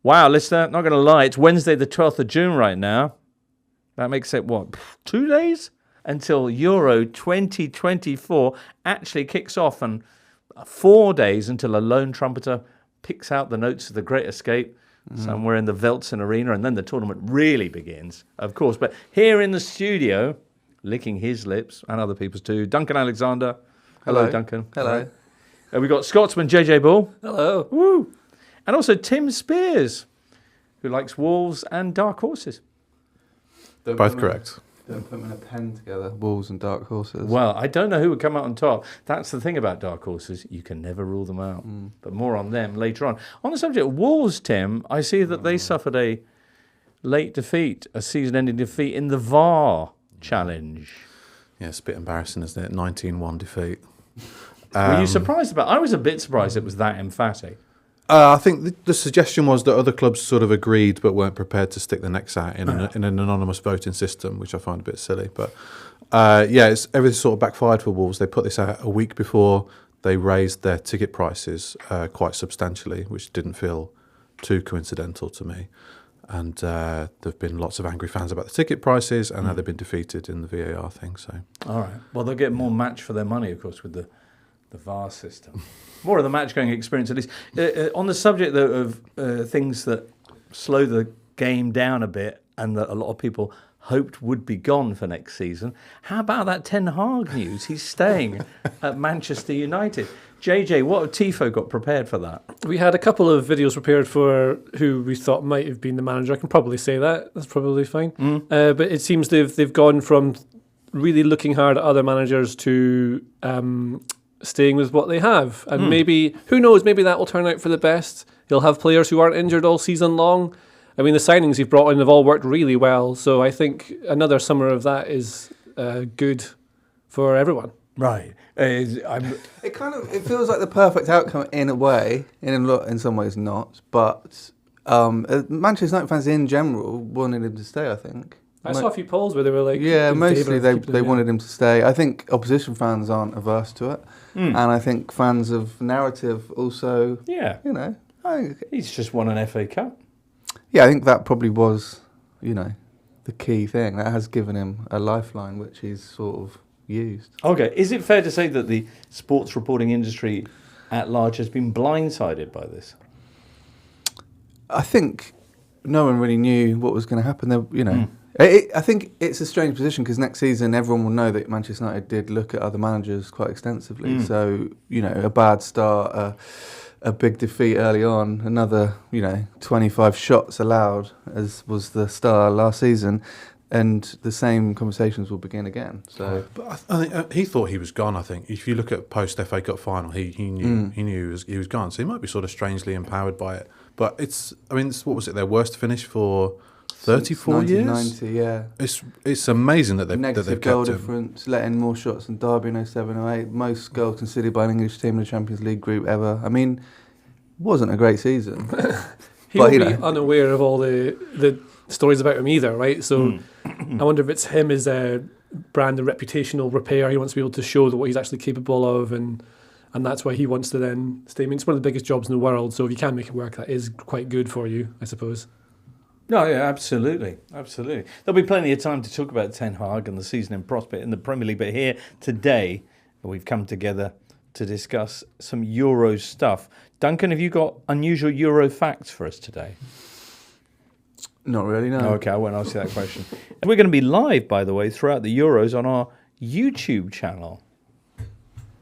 Wow, listener, not going to lie, it's Wednesday the 12th of June right now. That makes it, 2 days? Until Euro 2024 actually kicks off, and 4 days until a lone trumpeter picks out the notes of the Great Escape somewhere in the Veltzen Arena, and then the tournament really begins, of course. But here in the studio, licking his lips, and other people's too, Duncan Alexander. Hello, Duncan. Hello. We've got Scotsman JJ Bull. Hello. Woo. And also Tim Spiers, who likes wolves and dark horses. Both correct. Don't put them in a pen together, wolves and dark horses. Well, I don't know who would come out on top. That's the thing about dark horses. You can never rule them out. But more on them later on. On the subject of wolves, Tim, I see that they suffered a late defeat, a season-ending defeat in the VAR challenge. Yeah, it's a bit embarrassing, isn't it? 19-1 defeat. Were you surprised about it? I was a bit surprised it was that emphatic. I think the suggestion was that other clubs sort of agreed but weren't prepared to stick their necks out in an anonymous voting system, which I find a bit silly. But everything sort of backfired for Wolves. They put this out a week before they raised their ticket prices quite substantially, which didn't feel too coincidental to me. And there have been lots of angry fans about the ticket prices and how they've been defeated in the VAR thing. So, all right. Well, they'll get more match for their money, of course, with the VAR system. More of the match-going experience, at least. On the subject, though, of things that slow the game down a bit and that a lot of people hoped would be gone for next season, how about that Ten Hag news? He's staying at Manchester United. JJ, what have Tifo got prepared for that? We had a couple of videos prepared for who we thought might have been the manager. I can probably say that. That's probably fine. But it seems they've gone from really looking hard at other managers to staying with what they have. And maybe, who knows, maybe that will turn out for the best. He'll have players who aren't injured all season long. I mean, the signings he's brought in have all worked really well. So I think another summer of that is good for everyone. Right. It feels like the perfect outcome in a way, in some ways not. But Manchester United fans in general wanted him to stay, I think. I saw a few polls where they were like... Yeah, mostly they wanted him to stay. I think opposition fans aren't averse to it. And I think fans of narrative also, he's just won an FA Cup. Yeah, I think that probably was, the key thing. That has given him a lifeline, which he's sort of used. Okay, is it fair to say that the sports reporting industry at large has been blindsided by this? I think no one really knew what was going to happen there, I think it's a strange position because next season everyone will know that Manchester United did look at other managers quite extensively. So, a bad start, a big defeat early on, another, 25 shots allowed, as was the start last season, and the same conversations will begin again. So, but I think he thought he was gone. I think if you look at post FA Cup final, he knew he was gone. So he might be sort of strangely empowered by it. But what was it? Their worst finish for 34 years? 1990, yeah. It's amazing that they've Negative goal difference, letting more shots than Derby in 07-08, most goals conceded by an English team in the Champions League group ever. I mean, wasn't a great season. He'll be unaware of all the stories about him either, right? So I wonder if it's him as a brand and reputational repair. He wants to be able to show that what he's actually capable of, and that's why he wants to then stay. I mean, it's one of the biggest jobs in the world, so if you can make it work, that is quite good for you, I suppose. No, yeah, absolutely. There'll be plenty of time to talk about Ten Hag and the season in prospect in the Premier League, but here today we've come together to discuss some Euro stuff. Duncan, have you got unusual Euro facts for us today? Not really, no. Okay, I won't ask you that question. We're going to be live, by the way, throughout the Euros on our YouTube channel.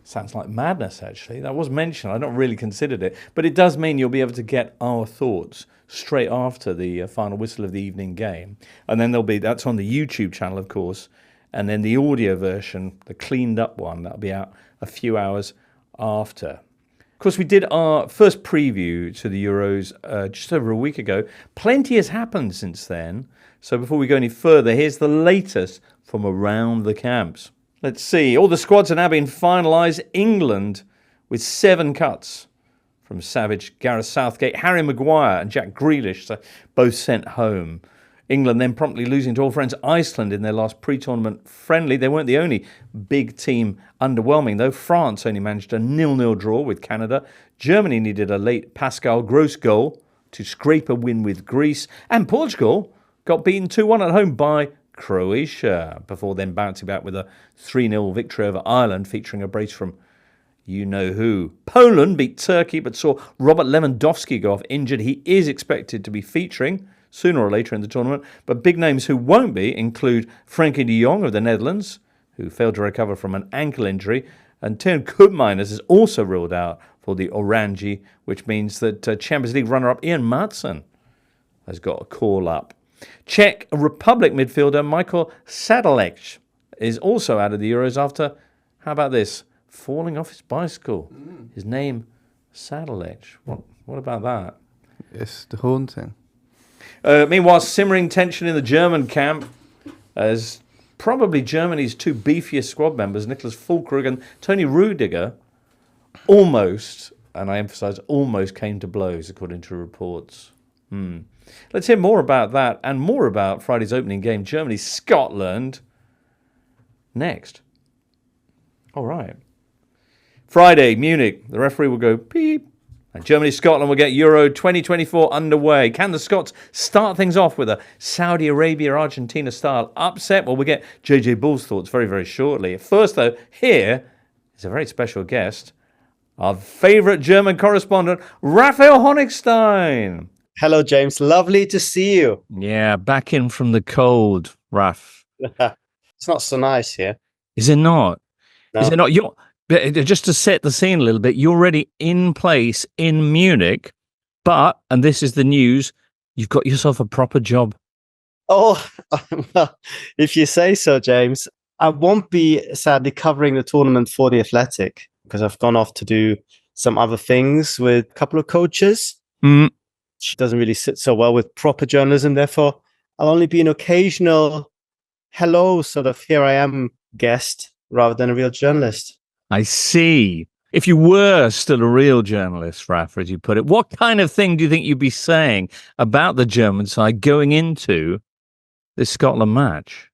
Sounds like madness, actually. That was mentioned. I'd not really considered it. But it does mean you'll be able to get our thoughts straight after the final whistle of the evening game. And then that's on the YouTube channel, of course. And then the audio version, the cleaned up one, that'll be out a few hours after. Of course, we did our first preview to the Euros just over a week ago. Plenty has happened since then. So before we go any further, here's the latest from around the camps. Let's see. All the squads are now being finalised. England with 7 cuts from Savage, Gareth Southgate, Harry Maguire and Jack Grealish, so both sent home. England then promptly losing to old friends Iceland in their last pre-tournament friendly. They weren't the only big team underwhelming, though. France only managed a 0-0 draw with Canada. Germany needed a late Pascal Gross goal to scrape a win with Greece. And Portugal got beaten 2-1 at home by Croatia, before then bouncing back with a 3-0 victory over Ireland, featuring a brace from you-know-who. Poland beat Turkey, but saw Robert Lewandowski go off injured. He is expected to be featuring sooner or later in the tournament, but big names who won't be include Frenkie de Jong of the Netherlands, who failed to recover from an ankle injury, and Teun Koopmeiners is also ruled out for the Orange, which means that Champions League runner-up Ian Maatsen has got a call-up. Czech Republic midfielder Michael Sadalek is also out of the Euros after, how about this, falling off his bicycle. His name, Sadalek. What about that? It's the haunting. Meanwhile, simmering tension in the German camp as probably Germany's two beefiest squad members, Niklas Füllkrug and Toni Rüdiger, almost, and I emphasise almost, came to blows, according to reports. Let's hear more about that and more about Friday's opening game, Germany-Scotland, next. All right. Friday, Munich. The referee will go beep. And Germany-Scotland will get Euro 2024 underway. Can the Scots start things off with a Saudi Arabia-Argentina style upset? Well, we'll get JJ Bull's thoughts very, very shortly. First, though, here is a very special guest, our favourite German correspondent, Raphael Honigstein. Hello, James. Lovely to see you. Yeah, back in from the cold, Raph. It's not so nice here. Is it not? No. Is it not? Just to set the scene a little bit, you're already in place in Munich, but, and this is the news, you've got yourself a proper job. Oh, well, if you say so, James. I won't be sadly covering the tournament for the Athletic because I've gone off to do some other things with a couple of coaches. Which doesn't really sit so well with proper journalism. Therefore, I'll only be an occasional hello, sort of here I am guest rather than a real journalist. I see. If you were still a real journalist, Rapha, as you put it, what kind of thing do you think you'd be saying about the German side going into this Scotland match?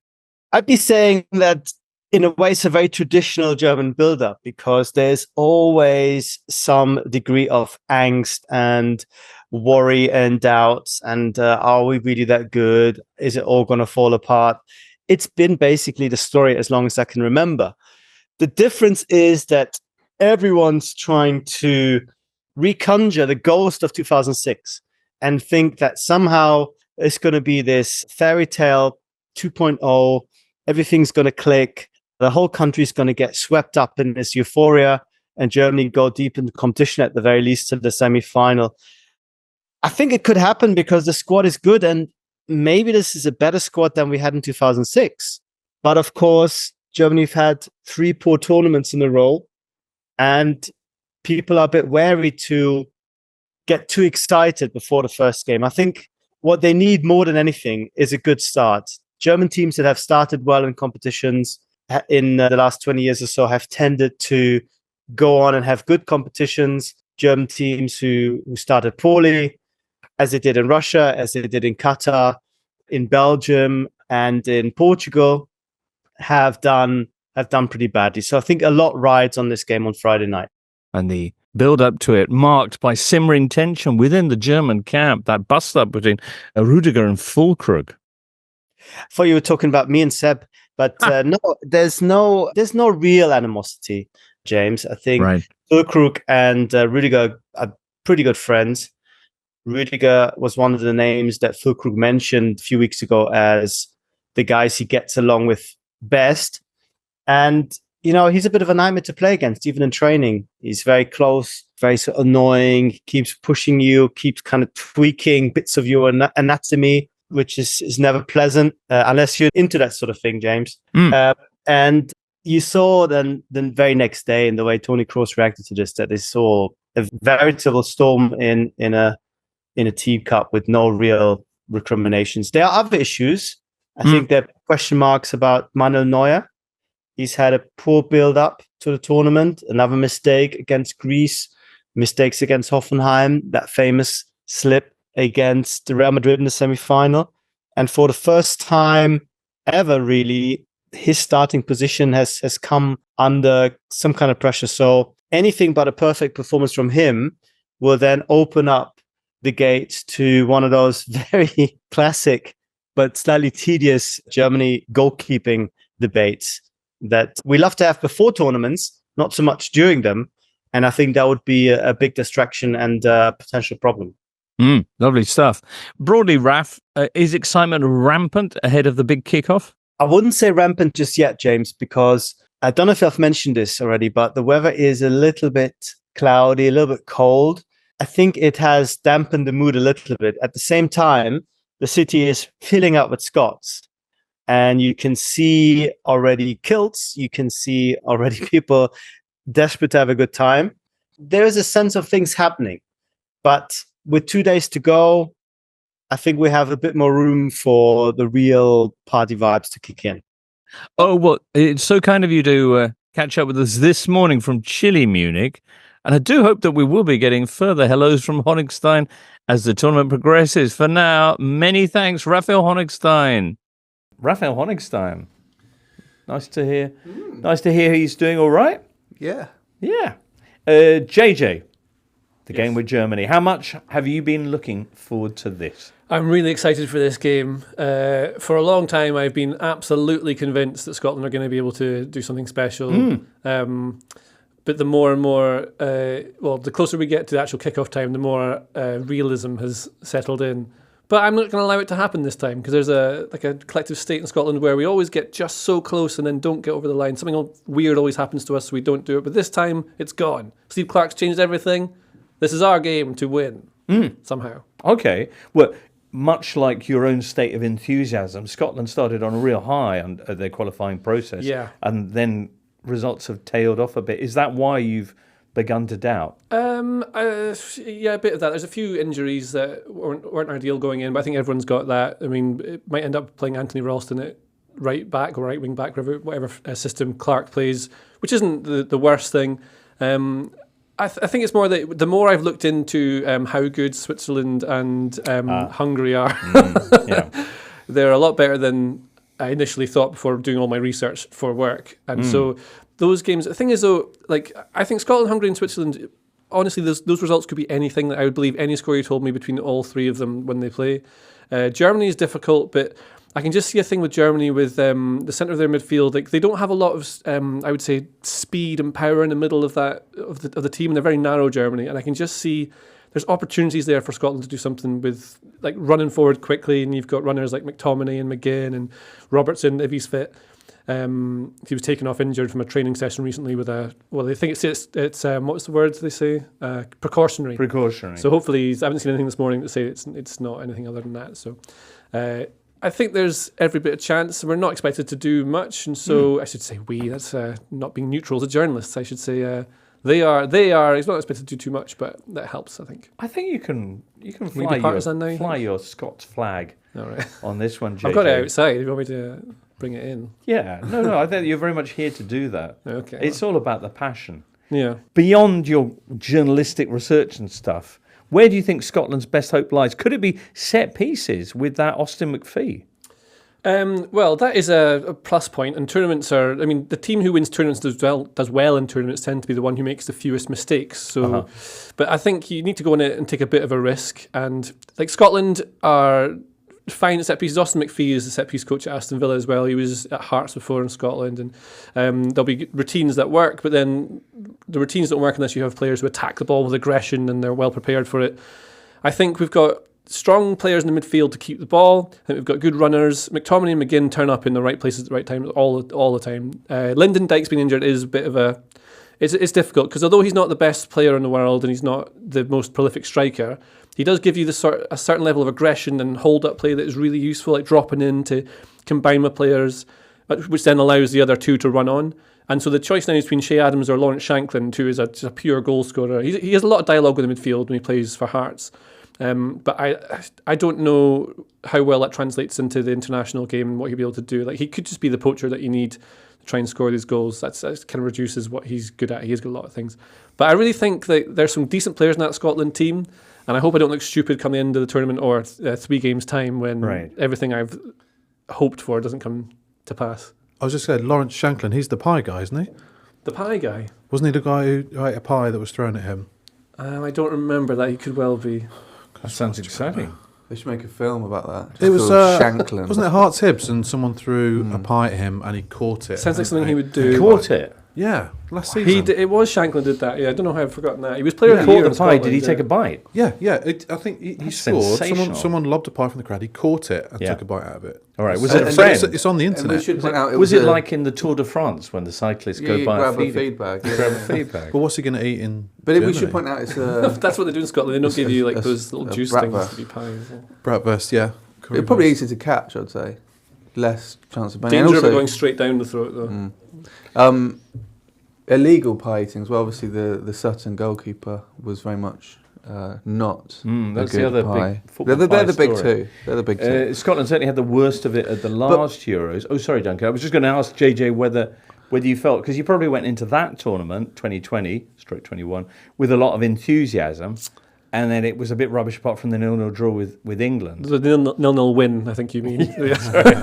I'd be saying that in a way it's a very traditional German build-up because there's always some degree of angst and worry and doubts and are we really that good? Is it all going to fall apart? It's been basically the story as long as I can remember. The difference is that everyone's trying to reconjure the ghost of 2006 and think that somehow it's going to be this fairy tale 2.0, everything's going to click, the whole country's going to get swept up in this euphoria and Germany go deep into competition at the very least to the semi-final. I think it could happen because the squad is good and maybe this is a better squad than we had in 2006. But of course, Germany have had 3 poor tournaments in a row and people are a bit wary to get too excited before the first game. I think what they need more than anything is a good start. German teams that have started well in competitions in the last 20 years or so have tended to go on and have good competitions. German teams who started poorly, as they did in Russia, as they did in Qatar, in Belgium, and in Portugal, have done pretty badly. So I think a lot rides on this game on Friday night. And the build-up to it marked by simmering tension within the German camp, that bust-up between Rüdiger and Füllkrug. I thought you were talking about me and Seb, but no, there's no real animosity, James. I think Füllkrug and Rüdiger are pretty good friends. Rüdiger was one of the names that Füllkrug mentioned a few weeks ago as the guys he gets along with best. And, you know, he's a bit of a nightmare to play against, even in training. He's very close, very sort of annoying, keeps pushing you, keeps kind of tweaking bits of your anatomy, which is never pleasant, unless you're into that sort of thing, James. And you saw then the very next day in the way Toni Kroos reacted to this, that they saw a veritable storm in a teacup with no real recriminations. There are other issues. I think there are question marks about Manuel Neuer. He's had a poor build-up to the tournament, another mistake against Greece, mistakes against Hoffenheim, that famous slip against Real Madrid in the semi-final. And for the first time ever, really, his starting position has come under some kind of pressure. So anything but a perfect performance from him will then open up the gate to one of those very classic but slightly tedious Germany goalkeeping debates that we love to have before tournaments, not so much during them. And I think that would be a big distraction and a potential problem. Lovely stuff. Broadly, Raph, is excitement rampant ahead of the big kickoff? I wouldn't say rampant just yet, James, because I don't know if I've mentioned this already, but the weather is a little bit cloudy, a little bit cold. I think it has dampened the mood a little bit. At the same time, the city is filling up with Scots. And you can see already kilts. You can see already people desperate to have a good time. There is a sense of things happening. But with 2 days to go, I think we have a bit more room for the real party vibes to kick in. Oh, well, it's so kind of you to catch up with us this morning from chilly Munich. And I do hope that we will be getting further hellos from Honigstein as the tournament progresses. For now, many thanks, Raphael Honigstein. Raphael Honigstein. Nice to hear. Nice to hear he's doing all right. Yeah. Yeah. JJ, the game with Germany. How much have you been looking forward to this? I'm really excited for this game. For a long time, I've been absolutely convinced that Scotland are going to be able to do something special. But the more and more, the closer we get to the actual kickoff time, the more realism has settled in. But I'm not going to allow it to happen this time because there's a collective state in Scotland where we always get just so close and then don't get over the line. Something weird always happens to us, so we don't do it. But this time, it's gone. Steve Clarke's changed everything. This is our game to win somehow. Okay. Well, much like your own state of enthusiasm, Scotland started on a real high on their qualifying process. Yeah. And then results have tailed off a bit. Is that why you've begun to doubt? Yeah, a bit of that. There's a few injuries that weren't ideal going in, but I think everyone's got that. I mean, it might end up playing Anthony Ralston at right back or right wing back, whatever system Clarke plays, which isn't the worst thing. I think it's more that the more I've looked into how good Switzerland and Hungary are, they're a lot better than I initially thought before doing all my research for work. And so those games, the thing is though, like I think Scotland, Hungary and Switzerland, honestly, those results could be anything. That I would believe any score you told me between all three of them when they play. Germany is difficult, but I can just see a thing with Germany with the centre of their midfield. Like they don't have a lot of, I would say, speed and power in the middle of the team. And they're very narrow, Germany, and I can just see there's opportunities there for Scotland to do something with like running forward quickly. And you've got runners like McTominay and McGinn and Robertson if he's fit. He was taken off injured from a training session recently with they think it's what's the word they say? Precautionary. So hopefully, I haven't seen anything this morning to say it's not anything other than that. So I think there's every bit of chance. We're not expected to do much, and so I should say that's not being neutral as a journalist. I should say they are. He's not expected to do too much, but that helps. I think. I think you can fly your Scots flag on this one, JJ. I've got it outside. If you want me to bring it in? Yeah, no. I think you're very much here to do that. Okay. It's all about the passion. Yeah. Beyond your journalistic research and stuff, where do you think Scotland's best hope lies? Could it be set pieces with that Austin McPhee? Well, that is a plus point. And tournaments are, I mean, the team who wins tournaments does well in tournaments tend to be the one who makes the fewest mistakes. So, but I think you need to go in it and take a bit of a risk. And like Scotland are fine at set pieces. Austin McPhee is the set piece coach at Aston Villa as well. He was at Hearts before in Scotland, and there'll be routines that work, but then the routines don't work unless you have players who attack the ball with aggression and they're well prepared for it. I think we've got strong players in the midfield to keep the ball. I think we've got good runners. McTominay and McGinn turn up in the right places at the right time all the time. Lyndon Dykes being injured is a bit of a... It's difficult because although he's not the best player in the world and he's not the most prolific striker, he does give you a certain level of aggression and hold-up play that is really useful, like dropping in to combine with players, which then allows the other two to run on. And so the choice now is between Shea Adams or Lawrence Shankland, who is just a pure goal scorer. He has a lot of dialogue with the midfield when he plays for Hearts. But I don't know how well that translates into the international game and what he'll be able to do. Like he could just be the poacher that you need to try and score these goals. That kind of reduces what he's good at. He has got a lot of things. But I really think that there's some decent players in that Scotland team. And I hope I don't look stupid come the end of the tournament or 3 games time when everything I've hoped for doesn't come to pass. I was just saying, Lawrence Shankland, he's the pie guy, isn't he? The pie guy? Wasn't he the guy who ate a pie that was thrown at him? I don't remember that. He could well be. That sounds exciting. They should make a film about that. It was Shankland. wasn't it Hearts Hibs, and someone threw a pie at him and he caught it. Sounds like something he would do. Caught it. Yeah, last season. It was Shankland did that. Yeah, I don't know how I've forgotten that. He was player of the Caught year. the in pie. Scotland, Did he take a bite? Yeah. I think he That's scored. sensational. Someone lobbed a pie from the crowd. He caught it and Yeah. took a bite out of it. All right. Was And- it a and friend? It's on the And we internet. should point out, Was it a- like in the Tour de France when the cyclists go you by grab a a feedback? Yeah. Grab a feedback. But what's he going to eat in? But we Germany? should point out it's a. That's what they do in Scotland. They don't give you like a- those little a juice Rapha. things to be pies. Yeah. Bratwurst, yeah. It's probably easier to catch, I'd say. Less chance of burning. Danger And of it also, going straight down the throat, though. illegal pie eating as well. Obviously, the Sutton goalkeeper was very much not. That's a the good other pie. big football They're pie the big story. two. They're the big two. Scotland certainly had the worst of it at the last Euros. Oh, sorry, Duncan. I was just going to ask JJ whether you felt, because you probably went into that tournament, 2020/21, with a lot of enthusiasm, and then it was a bit rubbish apart from the 0-0 draw with England. The 0-0 win, I think you mean. Yeah, sorry.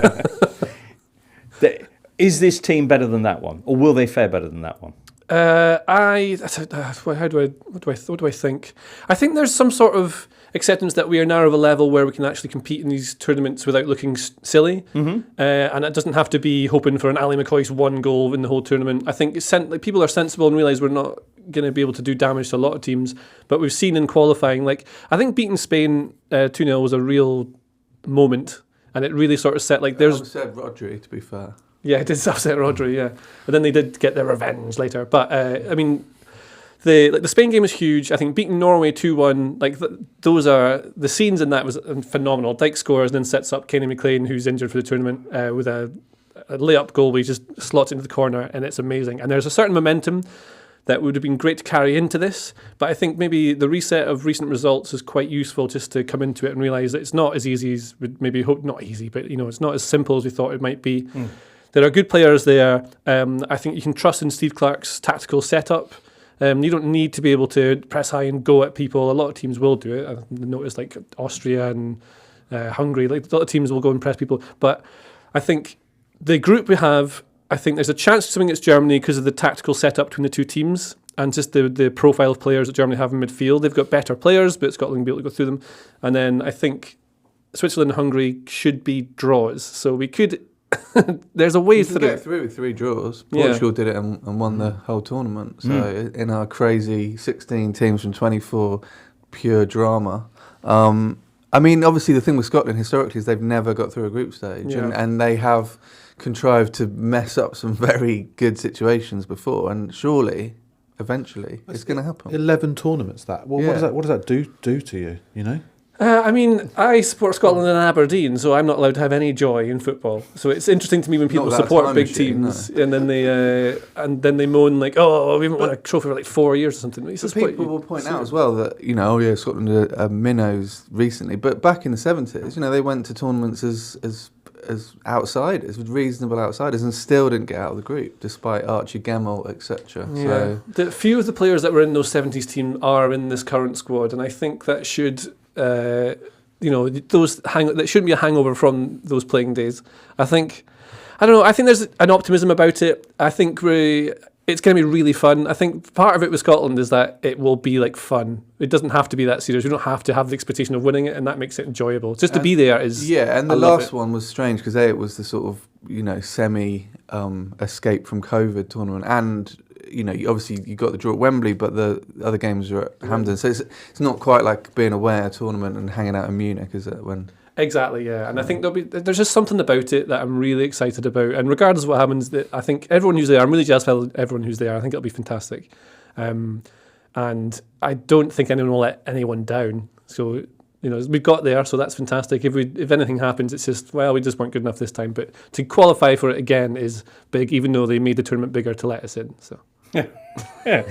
Is this team better than that one, or will they fare better than that one? What do I think? I think there's some sort of acceptance that we are now of a level where we can actually compete in these tournaments without looking silly, and it doesn't have to be hoping for an Ali McCoy's one goal in the whole tournament. I think like people are sensible and realise we're not going to be able to do damage to a lot of teams, but we've seen in qualifying, like I think beating Spain 2-0 was a real moment, and it really sort of set like there's. I said Rodri, to be fair. Yeah, it did upset Rodri, yeah. But then they did get their revenge later. But, I mean, the Spain game was huge. I think beating Norway 2-1, like those are... The scenes in that was phenomenal. Dyke scores and then sets up Kenny McLean, who's injured for the tournament, with a layup goal where he just slots into the corner, and it's amazing. And there's a certain momentum that would have been great to carry into this. But I think maybe the reset of recent results is quite useful just to come into it and realise that it's not as easy as we'd maybe hope. Not easy, but, it's not as simple as we thought it might be. There are good players there. I think you can trust in Steve Clarke's tactical setup. You don't need to be able to press high and go at people. A lot of teams will do it. I've noticed like Austria and Hungary, like a lot of teams will go and press people. But I think the group we have, I think there's a chance to swing against Germany because of the tactical setup between the two teams and just the profile of players that Germany have in midfield. They've got better players, but Scotland will be able to go through them. And then I think Switzerland and Hungary should be draws. So we could... There's a way You can through. get through with 3 draws. Yeah. Portugal did it and won the whole tournament. So in our crazy 16 teams from 24, pure drama. I mean, obviously the thing with Scotland historically is they've never got through a group stage, Yeah. and they have contrived to mess up some very good situations before. And surely, eventually, it's going to happen. 11 tournaments. That. What does that do to you? You know. I mean, I support Scotland and Aberdeen, so I'm not allowed to have any joy in football. So it's interesting to me when people without support time big machine, teams and then they moan like, "Oh, we haven't won a trophy for like 4 years or something." It's But just people will point out as well that, Scotland are minnows recently, but back in the 70s, they went to tournaments as outsiders, with reasonable outsiders, and still didn't get out of the group, despite Archie Gemmell, etc. Yeah. So The few of the players that were in those 70s team are in this current squad, and I think that should... that shouldn't be a hangover from those playing days. I think there's an optimism about it. I think it's going to be really fun. I think part of it with Scotland is that it will be like fun. It doesn't have to be that serious. We don't have to have the expectation of winning it, and that makes it enjoyable. Just to be there is... Yeah, and the I love last it. one was strange because it was the sort of, semi escape from COVID tournament, and obviously you got the draw at Wembley, but the other games are at Hampden, so it's not quite like being away at a tournament and hanging out in Munich, is it? When Exactly, yeah. And I think there's just something about it that I'm really excited about. And regardless of what happens, I think everyone who's there, I'm really jazzed for everyone who's there. I think it'll be fantastic. And I don't think anyone will let anyone down. So, we got there, so that's fantastic. If anything happens, it's just, well, we just weren't good enough this time. But to qualify for it again is big, even though they made the tournament bigger to let us in. So. Yeah,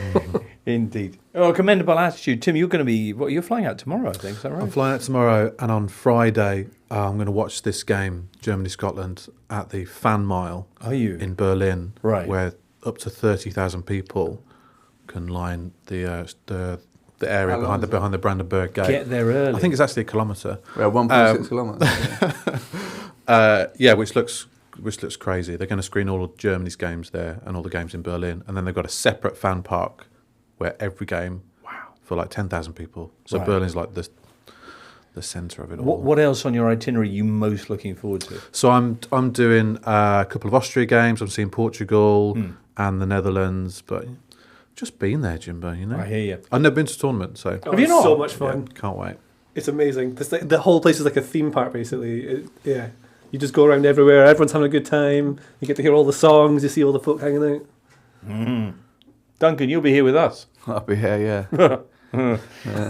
indeed. Oh, commendable attitude. Tim, you're going to be... you're flying out tomorrow, I think. Is that right? I'm flying out tomorrow, and on Friday, I'm going to watch this game, Germany-Scotland, at the Fan Mile. Are you? In Berlin, Right. where up to 30,000 people can line the area behind the Brandenburg Gate. Get there early. I think it's actually a kilometre. we're 1.6 kilometres. Which looks crazy. They're going to screen all of Germany's games there and all the games in Berlin, and then they've got a separate fan park where every game for like 10,000 people. So Right. Berlin's like the centre of it all. What else on your itinerary are you most looking forward to? So I'm doing a couple of Austria games. I'm seeing Portugal and the Netherlands, but just been there, Jimbo. You know, I hear you. I've never been to a tournament, so Oh, Have you it's not? so much fun. can't wait. It's amazing. The whole place is like a theme park, basically. Yeah. You just go around everywhere. Everyone's having a good time. You get to hear all the songs. You see all the folk hanging out. Duncan, you'll be here with us. I'll be here, yeah.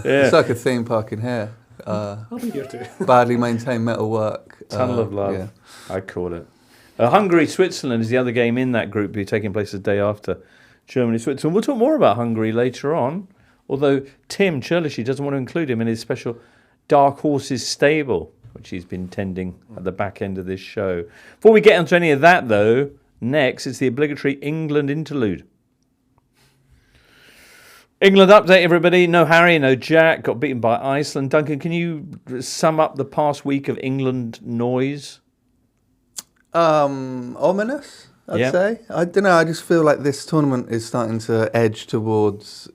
It's like a theme park in here. I'll be here too. Badly maintained metalwork. Tunnel of love, Yeah. I call it. Hungary, Switzerland is the other game in that group, taking place the day after Germany, Switzerland. We'll talk more about Hungary later on, although Tim Cherlishy doesn't want to include him in his special Dark Horses stable, which he's been tending at the back end of this show. Before we get onto any of that, though, next it's the obligatory England interlude. England update, everybody. No Harry, no Jack. Got beaten by Iceland. Duncan, can you sum up the past week of England noise? Ominous, I'd say. I don't know. I just feel like this tournament is starting to edge towards,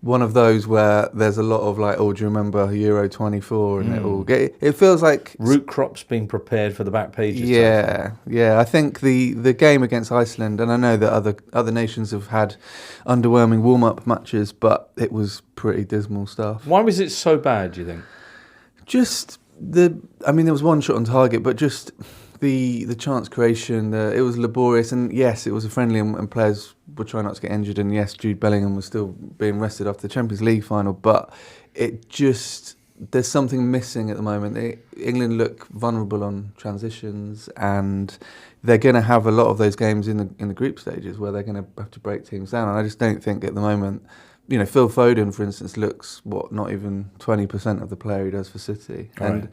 one of those where there's a lot of like, oh, do you remember Euro 24? And it feels like Root crops being prepared for the back pages. Yeah. I think the game against Iceland, and I know that other nations have had underwhelming warm-up matches, but it was pretty dismal stuff. Why was it so bad, do you think? Just there was one shot on target, but just the chance creation, it was laborious, and yes, it was a friendly, and players were trying not to get injured, and yes, Jude Bellingham was still being rested after the Champions League final, but there's something missing at the moment. England look vulnerable on transitions, and they're going to have a lot of those games in the group stages where they're going to have to break teams down, and I just don't think at the moment, Phil Foden, for instance, looks, not even 20% of the player he does for City. Right. And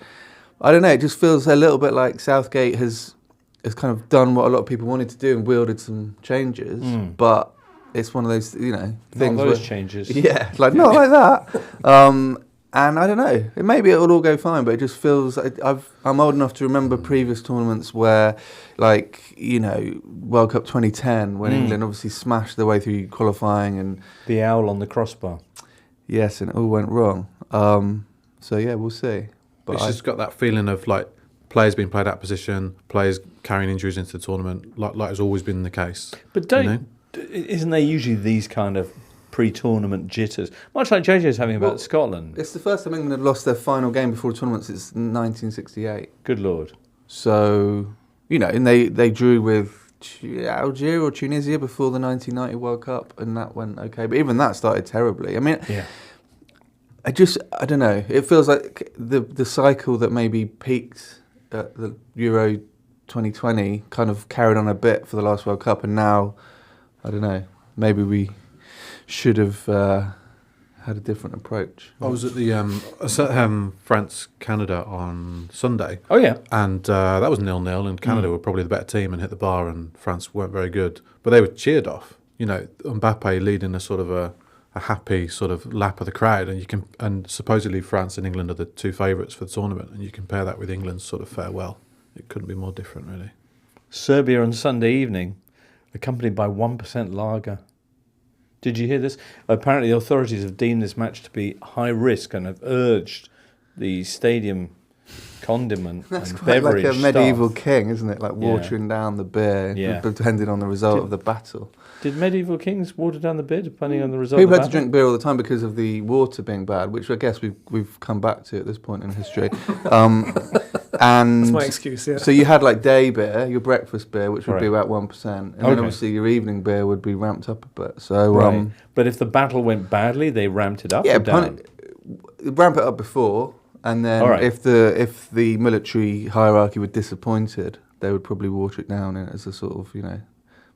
I don't know, it just feels a little bit like Southgate has kind of done what a lot of people wanted to do and wielded some changes, but it's one of those, things. Not those changes. Yeah, not like that. And I don't know, maybe it'll all go fine, but it just feels, I'm old enough to remember previous tournaments where, World Cup 2010, when England obviously smashed their way through qualifying and... The owl on the crossbar. Yes, and it all went wrong. So yeah, we'll see. But It's just got that feeling of like players being played out of position, players carrying injuries into the tournament, like has always been the case. But isn't there usually these kind of pre-tournament jitters, much like JJ's having about Scotland? It's the first time England had lost their final game before a tournament since 1968. Good Lord. So, and they drew with Algeria or Tunisia before the 1990 World Cup, and that went okay. But even that started terribly. I mean, I don't know. It feels like the cycle that maybe peaked at the Euro 2020 kind of carried on a bit for the last World Cup, and now, I don't know, maybe we should have had a different approach. I was at the France-Canada on Sunday. Oh, yeah. And that was 0-0, and Canada were probably the better team and hit the bar, and France weren't very good. But they were cheered off. Mbappe leading a sort of a happy sort of lap of the crowd, and supposedly France and England are the two favourites for the tournament, and you compare that with England's sort of farewell. It couldn't be more different, really. Serbia on Sunday evening, accompanied by 1% lager. Did you hear this? Apparently the authorities have deemed this match to be high risk and have urged the stadium condiment That's and quite beverage like a medieval staff. king, isn't it? Like watering down the beer, depending on the result of the battle. Did medieval kings water down the beer depending on the result People of the had to battle? drink beer all the time because of the water being bad, which I guess we've come back to at this point in history. And That's my excuse, yeah. So you had like day beer, your breakfast beer, which would be Right. about 1%, and then obviously your evening beer would be ramped up a bit. So Right. But if the battle went badly, they ramped it up or down? ramp it up before, and then if the military hierarchy were disappointed, they would probably water it down as a sort of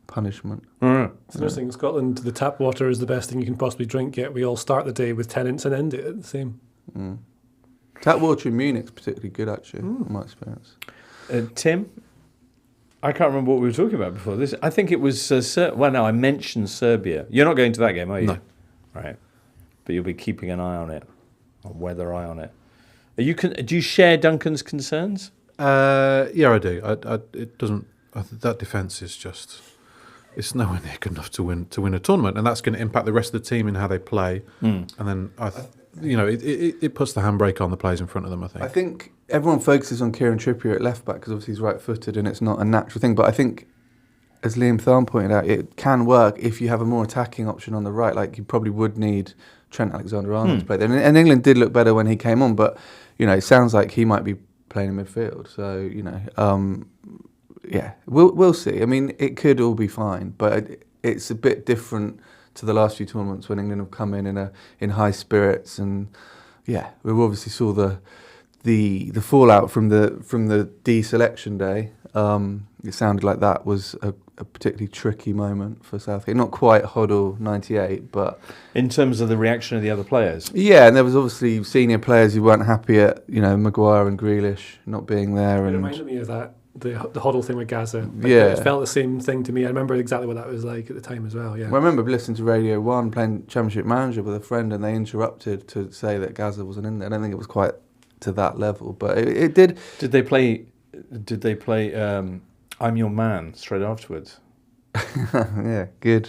punishment. It's interesting. In Scotland, the tap water is the best thing you can possibly drink, yet we all start the day with tenants and end it at the same. Tap water in Munich is particularly good, actually, in my experience. Tim, I can't remember what we were talking about before this. I think it was I mentioned Serbia. You're not going to that game, are you? No. Right. But you'll be keeping an eye on it, a weather eye on it. Do you share Duncan's concerns? Yeah, I do. It doesn't. That defence is just. It's nowhere near good enough to win a tournament, and that's going to impact the rest of the team in how they play. And then it puts the handbrake on the players in front of them, I think. I think everyone focuses on Kieran Trippier at left back because obviously he's right-footed and it's not a natural thing. But I think, as Liam Thorne pointed out, it can work if you have a more attacking option on the right. Like, you probably would need Trent Alexander-Arnold to play there. And England did look better when he came on, but, it sounds like he might be playing in midfield. So, we'll see. I mean, it could all be fine, but it's a bit different to the last few tournaments when England have come in high spirits, and we obviously saw the fallout from the deselection day. It sounded like that was a particularly tricky moment for Southgate. Not quite Hoddle 98, but in terms of the reaction of the other players. Yeah, and there was obviously senior players who weren't happy at Maguire and Grealish not being there. It And reminded me of that. The Hoddle thing with Gaza. Yeah. It felt the same thing to me. I remember exactly what that was like at the time as well, yeah. Well, I remember listening to Radio 1, playing Championship Manager with a friend, and they interrupted to say that Gaza wasn't in there. I don't think it was quite to that level, but it did. Did they play I'm Your Man straight afterwards? Yeah, good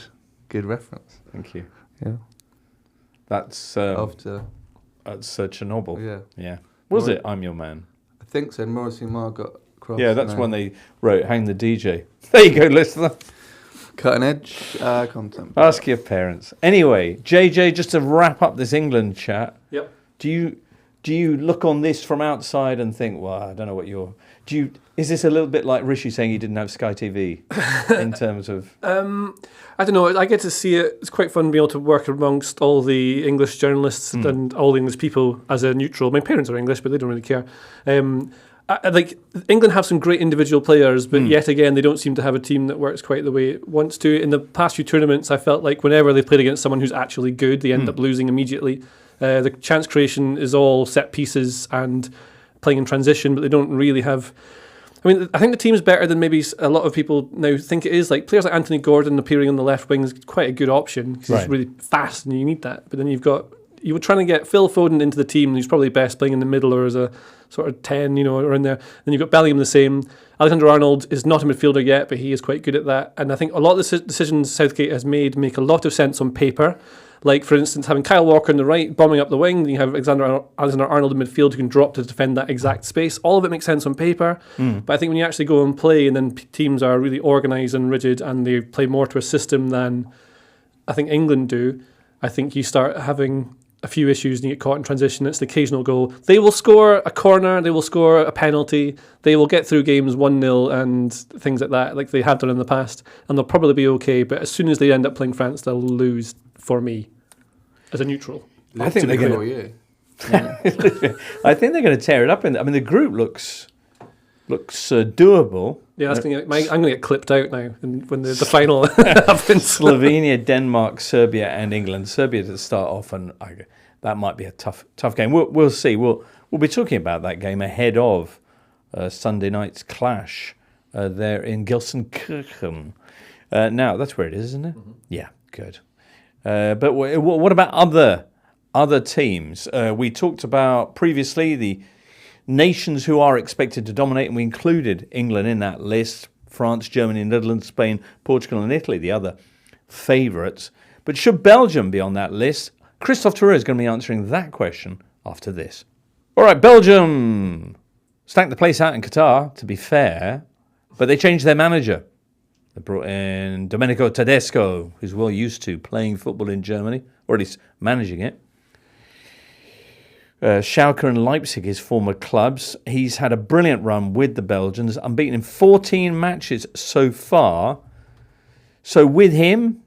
reference. Thank you. Yeah. That's After. That's Chernobyl. Yeah. Yeah. Was it I'm Your Man? I think so. Morrissey Marr got across. Yeah, that's when they wrote Hang the DJ. There you go, listener. Cutting edge content. Ask your parents. Anyway, JJ, just to wrap up this England chat. Yep. Do you look on this from outside and think, well, I don't know what you're... Is this a little bit like Rishi saying he didn't have Sky TV in terms of... I don't know. I get to see it. It's quite fun being able to work amongst all the English journalists and all the English people as a neutral. My parents are English, but they don't really care. Like, England have some great individual players, but yet again, they don't seem to have a team that works quite the way it wants to. In the past few tournaments, I felt like whenever they played against someone who's actually good, they end up losing immediately. The chance creation is all set pieces and playing in transition, but they don't really have... I mean, I think the team's better than maybe a lot of people now think it is. Like, players like Anthony Gordon appearing on the left wing is quite a good option because he's really fast and you need that. But then you were trying to get Phil Foden into the team, who's probably best playing in the middle or as a sort of 10, around there. Then you've got Bellingham the same. Alexander-Arnold is not a midfielder yet, but he is quite good at that. And I think a lot of the decisions Southgate has made make a lot of sense on paper. Like, for instance, having Kyle Walker on the right, bombing up the wing, then you have Alexander-Arnold in midfield who can drop to defend that exact space. All of it makes sense on paper, but I think when you actually go and play and then teams are really organised and rigid and they play more to a system than I think England do, I think you start having a few issues and you get caught in transition. It's the occasional goal. They will score a corner, they will score a penalty, they will get through games 1-0 and things like that, like they have done in the past, and they'll probably be okay, but as soon as they end up playing France, they'll lose for me. As a neutral, I think they're going to. I think they're going to tear it up. The group looks doable. Yeah, that's I'm going to get clipped out now when the final happens. Slovenia, Denmark, Serbia, and England. Serbia to start off, and that might be a tough game. We'll see. We'll be talking about that game ahead of Sunday night's clash there in Gelsenkirchen. Now that's where it is, isn't it? Mm-hmm. Yeah, good. But what about other teams? We talked about previously the nations who are expected to dominate, and we included England in that list. France, Germany, Netherlands, Spain, Portugal and Italy, the other favourites. But should Belgium be on that list? Kristof Terreur is going to be answering that question after this. All right, Belgium stacked the place out in Qatar, to be fair, but they changed their manager. They brought in Domenico Tedesco, who's well used to playing football in Germany, or at least managing it. Schalke and Leipzig, his former clubs. He's had a brilliant run with the Belgians, unbeaten in 14 matches so far. So with him,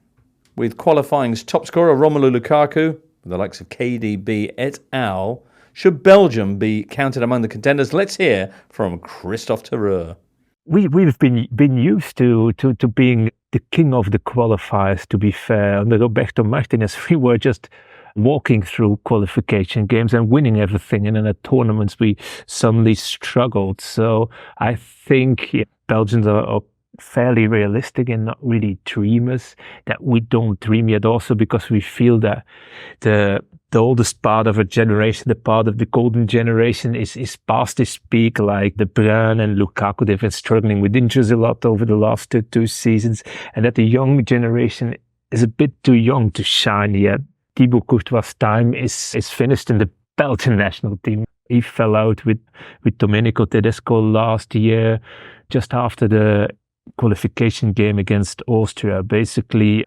with qualifying's top scorer Romelu Lukaku, with the likes of KDB et al., should Belgium be counted among the contenders? Let's hear from Kristof Terreur. We've been used to being the king of the qualifiers, to be fair. Under Roberto Martinez, we were just walking through qualification games and winning everything. And then at tournaments, we suddenly struggled. So I think Belgians are fairly realistic and not really dreamers, that we don't dream yet, also because we feel that the oldest part of a generation, the part of the golden generation is past its peak, like De Bruyne and Lukaku. They've been struggling with injuries a lot over the last two seasons, and that the young generation is a bit too young to shine yet. Thibaut Courtois' time is finished in the Belgian national team. He fell out with Domenico Tedesco last year, just after the qualification game against Austria. Basically,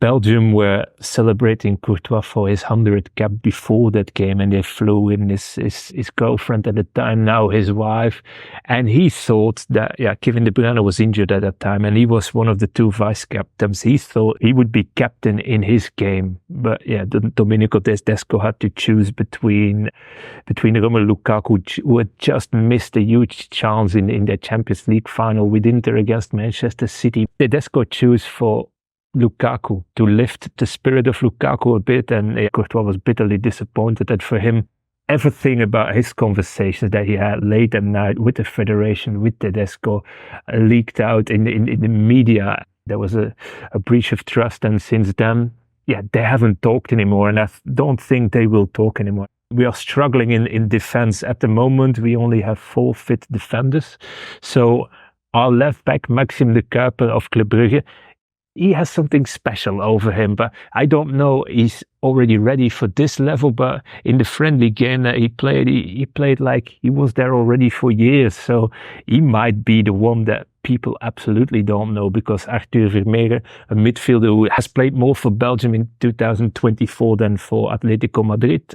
Belgium were celebrating Courtois for his 100th cap before that game, and they flew in his girlfriend at the time, now his wife, and he thought that Kevin De Bruyne was injured at that time, and he was one of the two vice captains. He thought he would be captain in his game, but Domenico Tedesco had to choose between Romelu Lukaku, who had just missed a huge chance in the Champions League final with Inter against Manchester City. Tedesco chose for Lukaku to lift the spirit of Lukaku a bit, and Courtois was bitterly disappointed that for him, everything about his conversations that he had late at night with the federation, with Tedesco, leaked out in the media. There was a breach of trust, and since then, they haven't talked anymore, and I don't think they will talk anymore. We are struggling in defense at the moment. We only have 4 fit defenders. So our left back, Maxime de Kuiper of Club Brugge, he has something special over him, but I don't know he's already ready for this level. But in the friendly game that he played like he was there already for years. So he might be the one that people absolutely don't know, because Arthur Vermeer, a midfielder who has played more for Belgium in 2024 than for Atletico Madrid,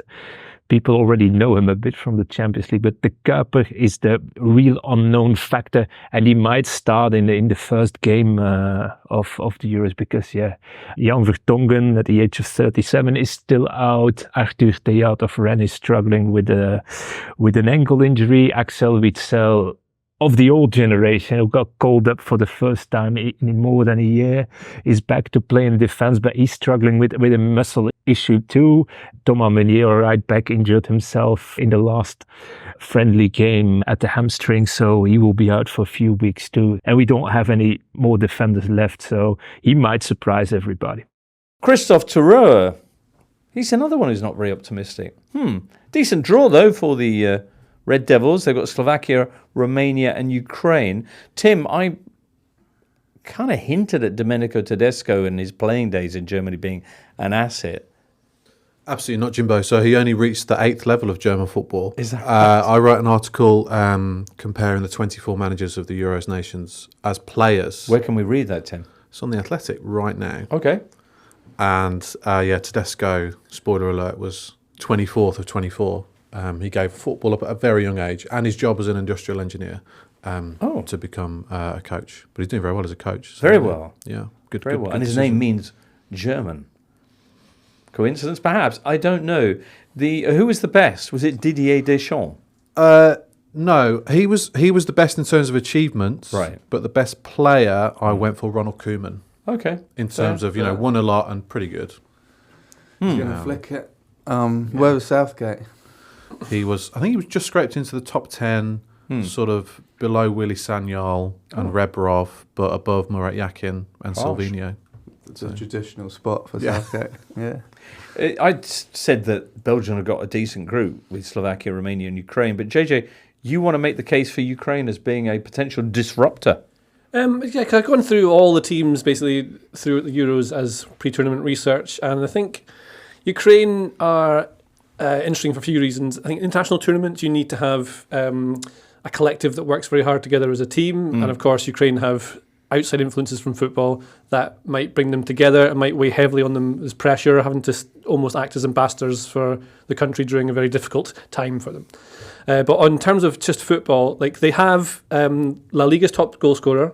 people already know him a bit from the Champions League, but De Kuiper is the real unknown factor, and he might start in the first game of the Euros, because Jan Vertonghen at the age of 37 is still out. Arthur Theat of Rennes is struggling with an ankle injury. Axel Witsel of the old generation, who got called up for the first time in more than a year, is back to play in defense, but he's struggling with a muscle issue too. Thomas Meunier, right back, injured himself in the last friendly game at the hamstring, so he will be out for a few weeks too. And we don't have any more defenders left, so he might surprise everybody. Kristof Terreur. He's another one who's not very optimistic. Decent draw though for the Red Devils. They've got Slovakia, Romania and Ukraine. Tim, I kind of hinted at Domenico Tedesco in his playing days in Germany being an asset. Absolutely not, Jimbo. So he only reached the 8th level of German football. Is that right? I wrote an article comparing the 24 managers of the Euros nations as players. Where can we read that, Tim? It's on The Athletic right now. Okay. And Tedesco, spoiler alert, was 24th of 24. He gave football up at a very young age, and his job as an industrial engineer to become a coach. But he's doing very well as a coach. So, very well. Yeah, good. Very good, well. good And his decision. name means German. Coincidence, perhaps? I don't know. Who was the best? Was it Didier Deschamps? No, he was the best in terms of achievements. Right. But the best player, I went for Ronald Koeman. Okay. In terms of won a lot and pretty good. You're going to flick it. Where was Southgate? I think he was just scraped into the top 10, sort of below Willy Sagnol and Rebrov, but above Murat Yakin and Silvino. It's a traditional spot for Southgate. Yeah. I said that Belgium have got a decent group with Slovakia, Romania and Ukraine, but JJ, you want to make the case for Ukraine as being a potential disruptor. I've gone through all the teams basically through the Euros as pre-tournament research, and I think Ukraine are interesting for a few reasons. I think international tournaments, you need to have a collective that works very hard together as a team, and of course Ukraine have outside influences from football that might bring them together and might weigh heavily on them as pressure, having to almost act as ambassadors for the country during a very difficult time for them. But on terms of just football, like they have La Liga's top goal scorer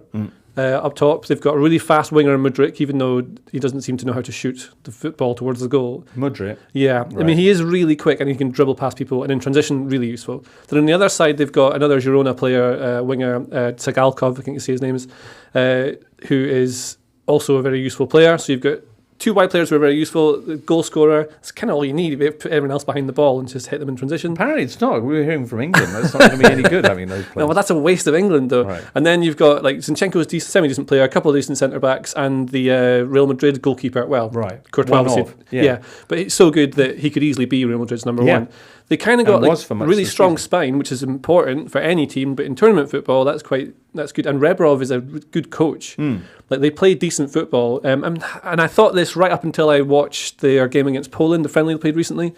up top. They've got a really fast winger in Mudryk, even though he doesn't seem to know how to shoot the football towards the goal. Mudryk? Yeah. Right. I mean, he is really quick and he can dribble past people, and in transition, really useful. Then on the other side, they've got another Girona player, winger, Tsagalkov, I think you say his name is, who is also a very useful player. So you've got two wide players who are very useful. The goal scorer, it's kind of all you need. You put everyone else behind the ball and just hit them in transition. Apparently it's not. We were hearing from England. That's not going to be any good having those players. No, well, that's a waste of England, though. Right. And then you've got like Zinchenko's semi-decent player, a couple of decent centre-backs, and the Real Madrid goalkeeper. Well, right. Courtois. Yeah. But it's so good that he could easily be Real Madrid's number one. They kind of And got was for like much really of the strong season. spine, which is important for any team. But in tournament football, that's good. And Rebrov is a good coach. Like, they play decent football. And I thought this right up until I watched their game against Poland, the friendly they played recently,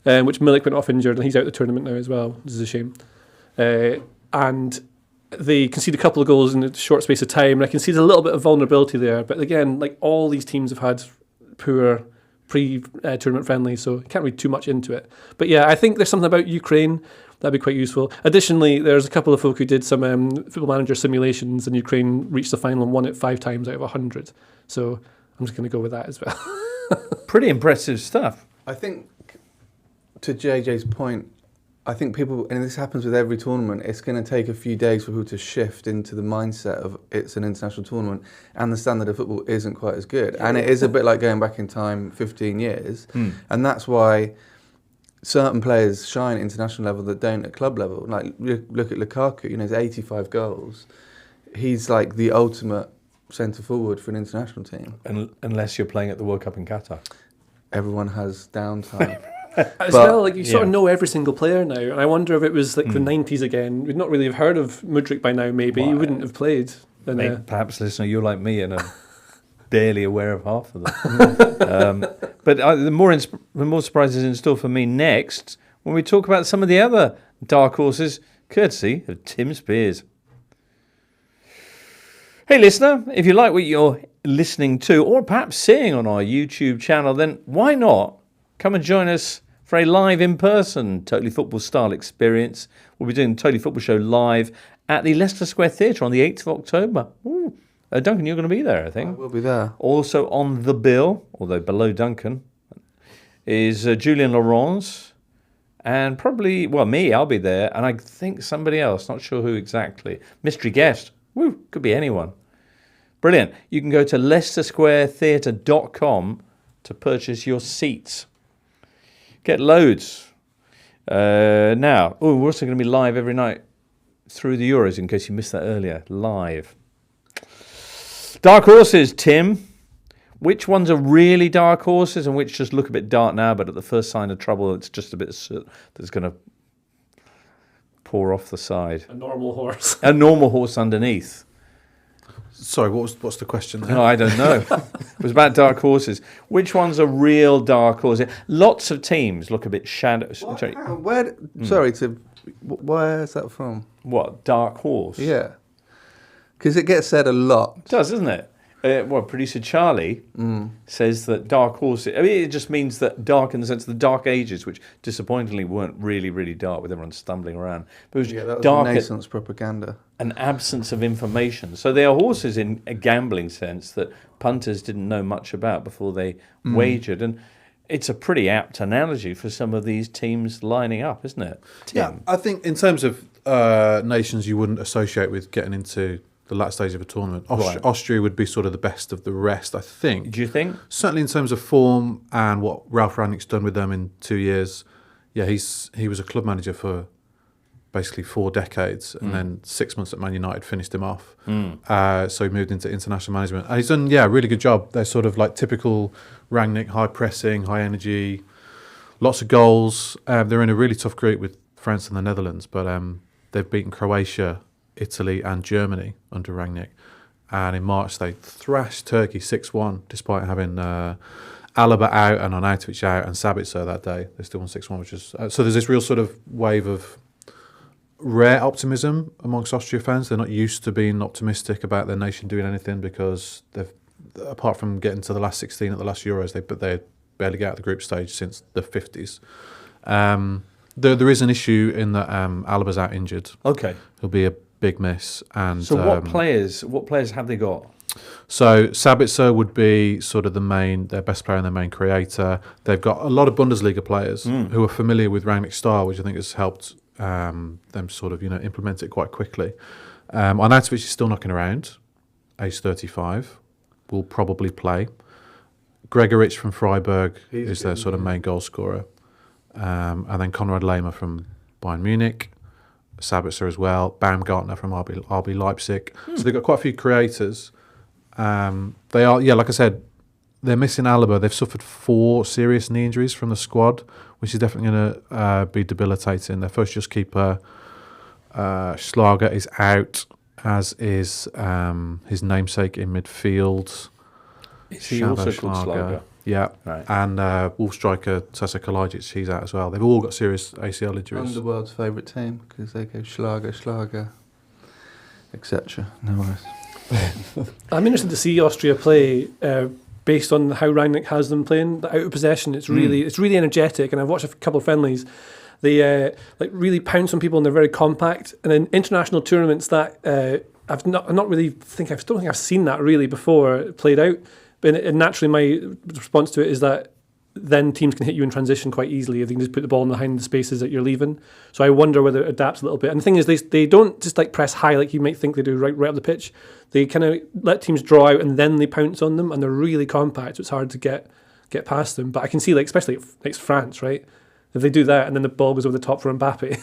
which Milik went off injured, and he's out of the tournament now as well, which is a shame. And they conceded a couple of goals in a short space of time, and I can see there's a little bit of vulnerability there. But again, like, all these teams have had poor pre-tournament friendly, so I can't read too much into it. But yeah, I think there's something about Ukraine that'd be quite useful. Additionally, there's a couple of folk who did some Football Manager simulations, and Ukraine reached the final and won it 5 times out of 100. So I'm just going to go with that as well. Pretty impressive stuff. I think, to JJ's point, I think people, and this happens with every tournament, it's going to take a few days for people to shift into the mindset of it's an international tournament, and the standard of football isn't quite as good. And it is a bit like going back in time 15 years. And that's why certain players shine at international level that don't at club level. Like, look at Lukaku, you know, he's 85 goals. He's like the ultimate centre forward for an international team. Unless you're playing at the World Cup in Qatar. Everyone has downtime. As well, like, you sort of know every single player now, and I wonder if it was like the 90s again. We'd not really have heard of Mudryk by now, maybe. Well, He wouldn't have played. Then, Perhaps, listener, you're like me and are barely aware of half of them. But the more surprises in store for me next when we talk about some of the other dark horses, courtesy of Tim Spiers. Hey, listener, if you like what you're listening to, or perhaps seeing on our YouTube channel, then why not come and join us for a live in-person Totally Football style experience. We'll be doing the Totally Football show live at the Leicester Square Theatre on the 8th of October. Duncan, you're going to be there, I think. We'll be there. Also on the bill, although below Duncan, is Julian Laurence, and probably, well, me, I'll be there, and I think somebody else, not sure who exactly. Mystery guest. Could be anyone. Brilliant. You can go to leicestersquaretheatre.com to purchase your seats. Get loads. Now, we're also going to be live every night through the Euros, in case you missed that earlier. Live. Dark horses, Tim. Which ones are really dark horses and which just look a bit dark now, but at the first sign of trouble, it's just a bit of soot that's going to pour off the side? a normal horse. A normal horse underneath. Sorry, what's the question there? No, I don't know. It was about dark horses. Which one's a real dark horse? Lots of teams look a bit shadow. Sorry, Where's that from? what, dark horse? Yeah. Because it gets said a lot. It does, doesn't it? Producer Charlie says that dark horses, I mean, it just means that dark in the sense of the dark ages, which disappointingly weren't really, really dark with everyone stumbling around. But it was That was dark, Renaissance propaganda. an absence of information. So they are horses in a gambling sense that punters didn't know much about before they wagered. And it's a pretty apt analogy for some of these teams lining up, isn't it, Tim? Yeah, I think in terms of nations you wouldn't associate with getting into the last stage of a tournament, Right. Austria would be sort of the best of the rest, I think. Do you think? Certainly in terms of form and what Ralph Rangnick's done with them in 2 years. Yeah, he was a club manager for basically 4 decades, and then 6 months at Man United finished him off. So he moved into international management. And he's done, a really good job. They're sort of like typical Rangnick, high pressing, high energy, lots of goals. They're in a really tough group with France and the Netherlands, but they've beaten Croatia, Italy and Germany under Rangnick. And in March they thrashed Turkey 6-1, despite having Alaba out and Arnautovic out and Sabitzer that day. They still won 6-1, which is... so there's this real sort of wave of rare optimism amongst Austria fans. They're not used to being optimistic about their nation doing anything because they've, apart from getting to the last 16 at the last Euros, they barely get out of the group stage since the 50s. There is an issue in that Alaba's out injured. Okay. He'll be a big miss. And So what players have they got? So Sabitzer would be sort of their best player and their main creator. They've got a lot of Bundesliga players who are familiar with Rangnick's style, which I think has helped them sort of implement it quite quickly. Arnautovic is still knocking around, age 35, will probably play. Gregoritsch from Freiburg is their sort of main goal scorer. And then Konrad Lehmer from Bayern Munich, Sabitzer as well, Baumgartner from RB Leipzig. So they've got quite a few creators. They are, like I said, they're missing Alaba. They've suffered 4 serious knee injuries from the squad, which is definitely going to be debilitating. Their first just keeper, Schlager, is out, as is his namesake in midfield. Is he also called Schlager? Yeah, Right. and Wolf striker Tasa Kalajic, he's out as well. They've all got serious ACL injuries. Underworld's favourite team because they go Schlager, etc. No worries. I'm interested to see Austria play based on how Rangnick has them playing. The out of possession, it's really energetic, and I've watched a couple of friendlies. They like really pounce on people, and they're very compact. And in international tournaments, that I don't think I've seen that really before played out. But naturally, my response to it is that then teams can hit you in transition quite easily if they can just put the ball in behind the spaces that you're leaving. So I wonder whether it adapts a little bit. And the thing is, they don't just like press high like you might think they do right up the pitch. They kind of let teams draw out and then they pounce on them, and they're really compact. So it's hard to get past them. But I can see, like, especially against France, right? If they do that and then the ball goes over the top for Mbappe.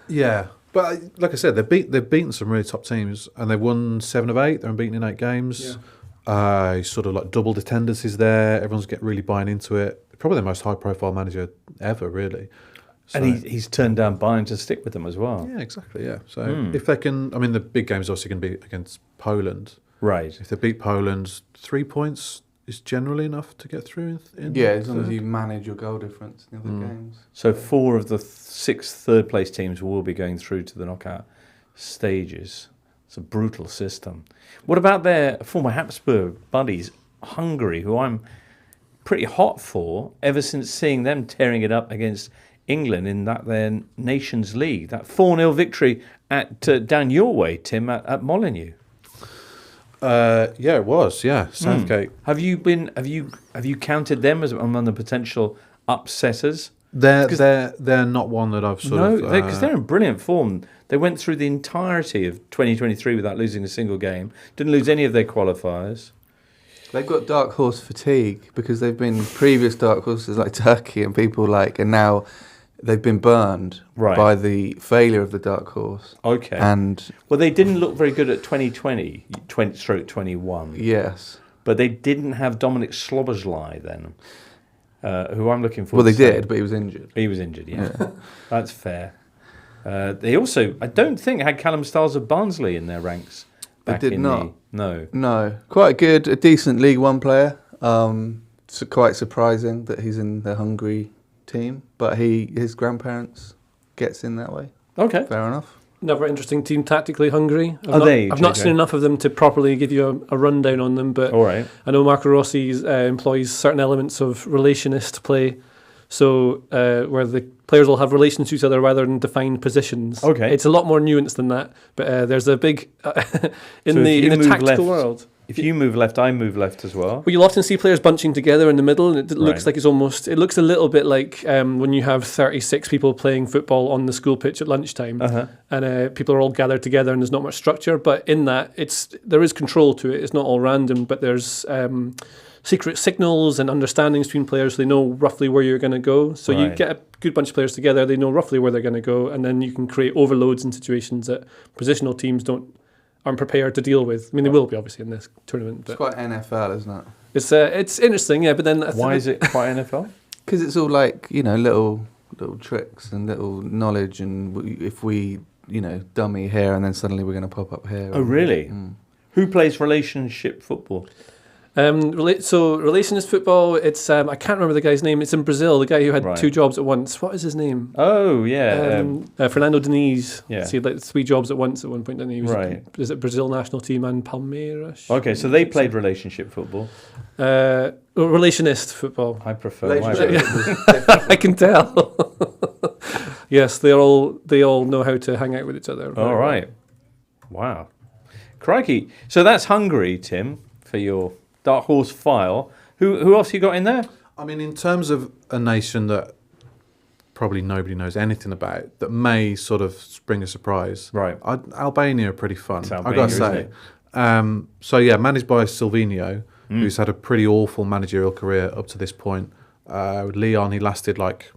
Yeah, but like I said, they've beaten some really top teams, and they've won 7 of 8. They're unbeaten in 8 games. Sort of like doubled attendances there. Everyone's really buying into it. Probably the most high-profile manager ever, really. So, And he's turned down Bayern to stick with them as well. yeah, exactly. Yeah. So if they can, I mean, the big game is obviously going to be against Poland. Right. If they beat Poland, 3 points is generally enough to get through. Yeah, as long as you manage your goal difference in the other games. So 4 of the 6 third-place teams will be going through to the knockout stages. It's a brutal system. What about their former Habsburg buddies, Hungary, who I'm pretty hot for ever since seeing them tearing it up against England in their Nations League, that 4-0 victory at down your way, Tim, at Molineux. Yeah, it was. Yeah, Southgate. Have you counted them as among the potential upsetters? They're not one that I've because they're in brilliant form. They went through the entirety of 2023 without losing a single game. Didn't lose any of their qualifiers. They've got dark horse fatigue because they've been previous dark horses like Turkey and people like, and now they've been burned by the failure of the dark horse. Okay. And well, they didn't look very good at 2020/21. Yes. But they didn't have Dominic Szoboszlai then, who I'm looking for. Well, they did, but he was injured. He was injured, yeah. That's fair. They also, I don't think, had Callum Stiles of Barnsley in their ranks. They did not. No. Quite good, a decent League One player. It's quite surprising that he's in the Hungary team, but his grandparents gets in that way. Okay. Fair enough. Another interesting team tactically, Hungary. I've not seen enough of them to properly give you a rundown on them, but all right. I know Marco Rossi employs certain elements of relationist play, so where the players will have relations to each other rather than defined positions. Okay. It's a lot more nuanced than that, but there's a big in the tactical world. If you move left, I move left as well. Well, you'll often see players bunching together in the middle, and it looks like it looks a little bit like when you have 36 people playing football on the school pitch at lunchtime, and people are all gathered together, and there's not much structure. But in that, there is control to it. It's not all random, but there's secret signals and understandings between players, so they know roughly where you're going to go. So you get a good bunch of players together, they know roughly where they're going to go, and then you can create overloads in situations that positional teams aren't prepared to deal with. I mean, they will be obviously in this tournament. But it's quite NFL, isn't it? It's interesting, yeah. But then why is it quite NFL? Because it's all like little tricks and little knowledge, and if we dummy here and then suddenly we're going to pop up here. Oh, really? Who plays relationship football? So relationist football, it's I can't remember the guy's name. It's in Brazil. The guy who had 2 jobs at once. What is his name? Oh yeah, Fernando Diniz. Yeah, so he had like 3 jobs at once at one point. And he was is it Brazil national team and Palmeiras? Okay, so they played relationship football. Relationist football. I prefer. I can tell. Yes, they all know how to hang out with each other. All right. Wow. Crikey. So that's Hungary, Tim, for your Dark Horse file. Who else you got in there? I mean, in terms of a nation that probably nobody knows anything about, that may sort of spring a surprise. Right. Albania are pretty fun, Albania, I've got to say. So yeah, managed by Silvino, who's had a pretty awful managerial career up to this point. With Leon, he lasted like